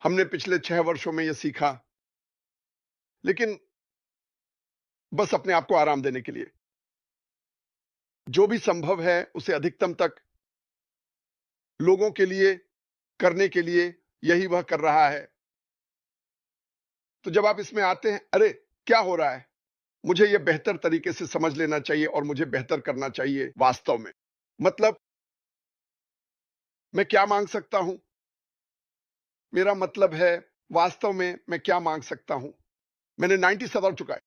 हमने पिछले 6 वर्षों में यह सीखा, लेकिन बस अपने आप को आराम देने के लिए। जो भी संभव है उसे अधिकतम तक लोगों के लिए करने के लिए यही वह कर रहा है। तो जब आप इसमें आते हैं, अरे क्या हो रहा है? मुझे यह बेहतर तरीके से समझ लेना चाहिए और मुझे बेहतर करना चाहिए वास्तव में। मतलब मैं क्या मांग सकता हूं? मेरा मतलब है वास्तव में मैं क्या मांग सकता हूं? मैंने 97 चुका है।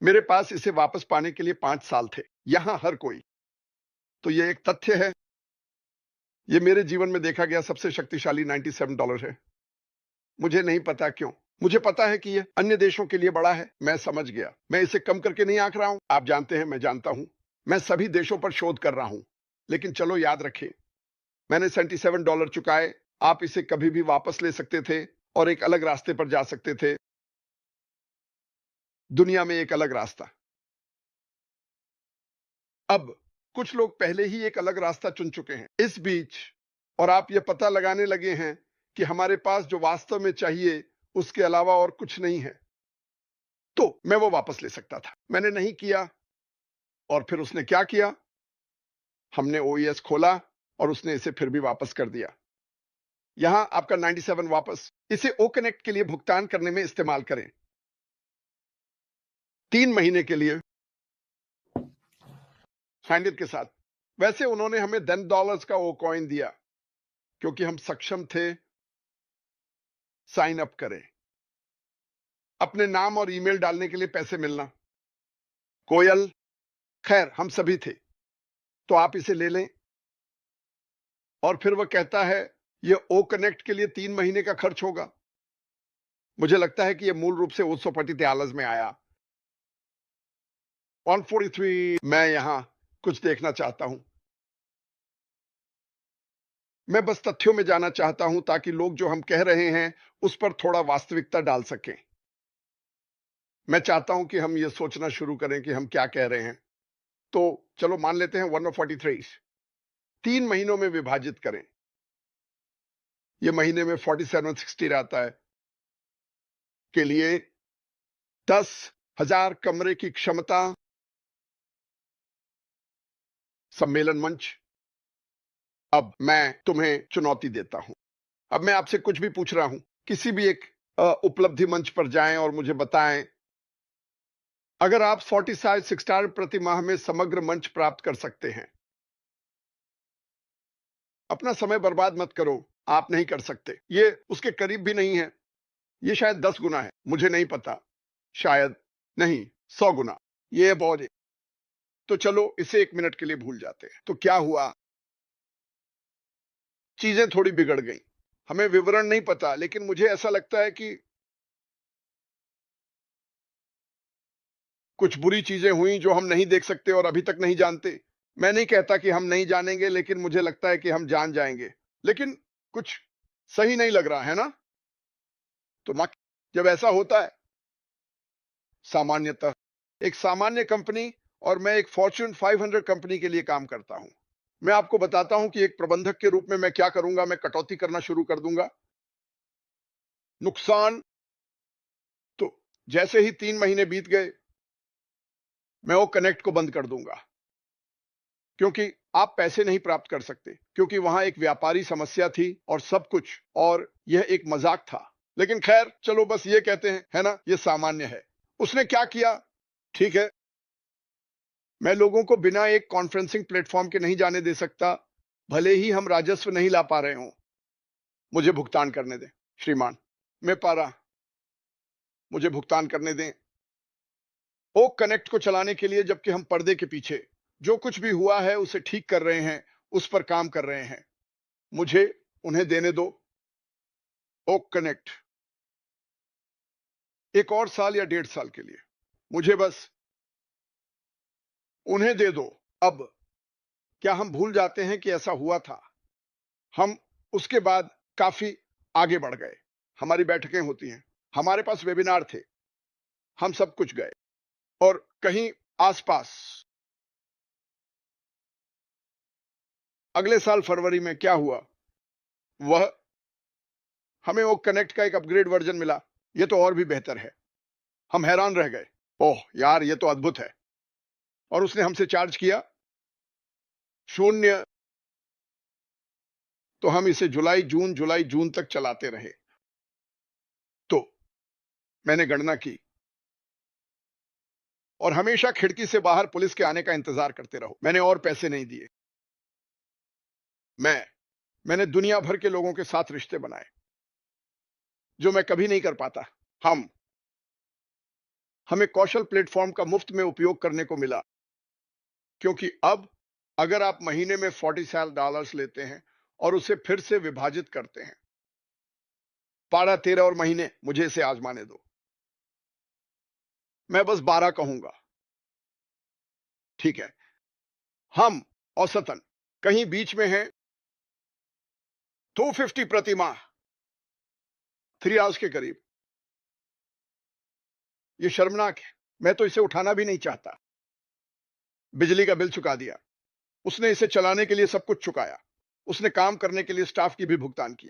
मेरे पास इसे वापस पाने के लिए 5 साल थे। यहां हर कोई। तो यह एक तथ्य है। यह मेरे जीवन में देखा गया सबसे शक्तिशाली $97 है। मुझे नहीं पता क्यों। मुझे पता है कि यह अन्य देशों के लिए बड़ा है। मैं समझ गया। मैं इसे कम करके नहीं आंक रहा हूं। आप जानते हैं, मैं जानता हूं। मैं सभी देशों पर शोध कर रहा हूं। लेकिन चलो याद रखें, मैंने $77 चुकाए। आप इसे कभी भी वापस ले सकते थे और एक अलग रास्ते पर जा सकते थे। दुनिया में एक अलग रास्ता। अब कुछ लोग पहले ही एक अलग रास्ता चुन चुके हैं इस बीच, और आप यह पता लगाने लगे हैं कि हमारे पास जो वास्तव में चाहिए उसके अलावा और कुछ नहीं है। तो मैं वो वापस ले सकता था। मैंने नहीं किया। और फिर उसने क्या किया? हमने ओईएस खोला और उसने इसे फिर भी वापस कर दिया। यहां आपका 97 वापस। इसे ओ कनेक्ट के लिए भुगतान करने में इस्तेमाल करें। 3 महीने के लिए सैंडिल के साथ। वैसे उन्होंने हमें $10 का ओ कॉइन दिया क्योंकि हम सक्षम थे साइन अप करें। अपने नाम और ईमेल डालने के लिए पैसे मिलना। कोयल, खैर हम सभी थे। तो आप इसे ले लें। और फिर वह कहता है यह ओ कनेक्ट के लिए 3 महीने का खर्च होगा। मुझे लगता है कि यह मूल रूप से उत्सोपटी आलस में आया। 143। मैं यहां कुछ देखना चाहता हूं। मैं बस तथ्यों में जाना चाहता हूं ताकि लोग जो हम कह रहे हैं उस पर थोड़ा वास्तविकता डाल सकें। मैं चाहता हूं कि हम यह सोचना शुरू करें कि हम क्या कह रहे हैं। तो चलो मान लेते हैं 143। 3 महीनों में विभाजित करें। यह महीने में 4760 रहता है। के लिए 10,000 कमरे की क्षमता। सम्मेलन मंच। अब मैं तुम्हें चुनौती देता हूं। अब मैं आपसे कुछ भी पूछ रहा हूं। किसी भी एक उपलब्धि मंच पर जाएं और मुझे बताएं, अगर आप 46 स्टार प्रति माह में समग्र मंच प्राप्त कर सकते हैं। अपना समय बर्बाद मत करो। आप नहीं कर सकते। ये उसके करीब भी नहीं है। ये शायद 10 गुना है। मुझे नहीं पता। शायद नहीं, 100 गुना। ये बहुत है। तो चलो इसे 1 मिनट के लिए भूल जाते हैं। तो क्या हुआ? चीजें थोड़ी बिगड़ गई। हमें विवरण नहीं पता, लेकिन मुझे ऐसा लगता है कि कुछ बुरी चीजें हुई जो हम नहीं देख सकते और अभी तक नहीं जानते। मैं नहीं कहता कि हम नहीं जानेंगे, लेकिन मुझे लगता है कि हम जान जाएंगे। लेकिन कुछ सही नहीं लग रहा है ना? तो जब ऐसा होता है, सामान्यतः एक सामान्य कंपनी, और मैं एक फॉर्च्यून 500 कंपनी के लिए काम करता हूं। मैं आपको बताता हूं कि एक प्रबंधक के रूप में मैं क्या करूंगा। मैं कटौती करना शुरू कर दूंगा। नुकसान। तो जैसे ही 3 महीने बीत गए, मैं वो कनेक्ट को बंद कर दूंगा, क्योंकि आप पैसे नहीं प्राप्त कर सकते, क्योंकि वहां एक व्यापारी समस्या थी और सब कुछ, और यह एक मजाक था। लेकिन खैर चलो बस ये कहते हैं, है ना, यह सामान्य है। उसने क्या किया? ठीक है, मैं लोगों को बिना एक कॉन्फ्रेंसिंग प्लेटफॉर्म के नहीं जाने दे सकता, भले ही हम राजस्व नहीं ला पा रहे हों। मुझे भुगतान करने दें श्रीमान। मैं पारा, मुझे भुगतान करने दें ओक कनेक्ट को चलाने के लिए, जबकि हम पर्दे के पीछे जो कुछ भी हुआ है उसे ठीक कर रहे हैं, उस पर काम कर रहे हैं। मुझे उन्हें देने दो ओक कनेक्ट, एक और साल या 1.5 साल के लिए। मुझे बस उन्हें दे दो। अब क्या हम भूल जाते हैं कि ऐसा हुआ था? हम उसके बाद काफी आगे बढ़ गए। हमारी बैठकें होती हैं, हमारे पास वेबिनार थे, हम सब कुछ गए। और कहीं आसपास अगले साल फरवरी में क्या हुआ? वह हमें वो कनेक्ट का एक अपग्रेड वर्जन मिला, ये तो और भी बेहतर है। हम हैरान रह गए, ओह यार ये तो अद्भुत है। और उसने हमसे चार्ज किया 0। तो हम इसे जुलाई जून तक चलाते रहे। तो मैंने गणना की, और हमेशा खिड़की से बाहर पुलिस के आने का इंतजार करते रहो। मैंने और पैसे नहीं दिए। मैंने दुनिया भर के लोगों के साथ रिश्ते बनाए, जो मैं कभी नहीं कर पाता। हमें कौशल प्लेटफॉर्म का मुफ्त में उपयोग करने को मिला, क्योंकि अब अगर आप महीने में $40 लेते हैं और उसे फिर से विभाजित करते हैं, 12-13 और महीने, मुझे इसे आजमाने दो। मैं बस 12 कहूंगा, ठीक है। हम औसतन कहीं बीच में हैं, 250 प्रति माह, 3 आवर्स के करीब। ये शर्मनाक है। मैं तो इसे उठाना भी नहीं चाहता। बिजली का बिल चुका दिया, उसने इसे चलाने के लिए सब कुछ चुकाया, उसने काम करने के लिए स्टाफ की भी भुगतान किया।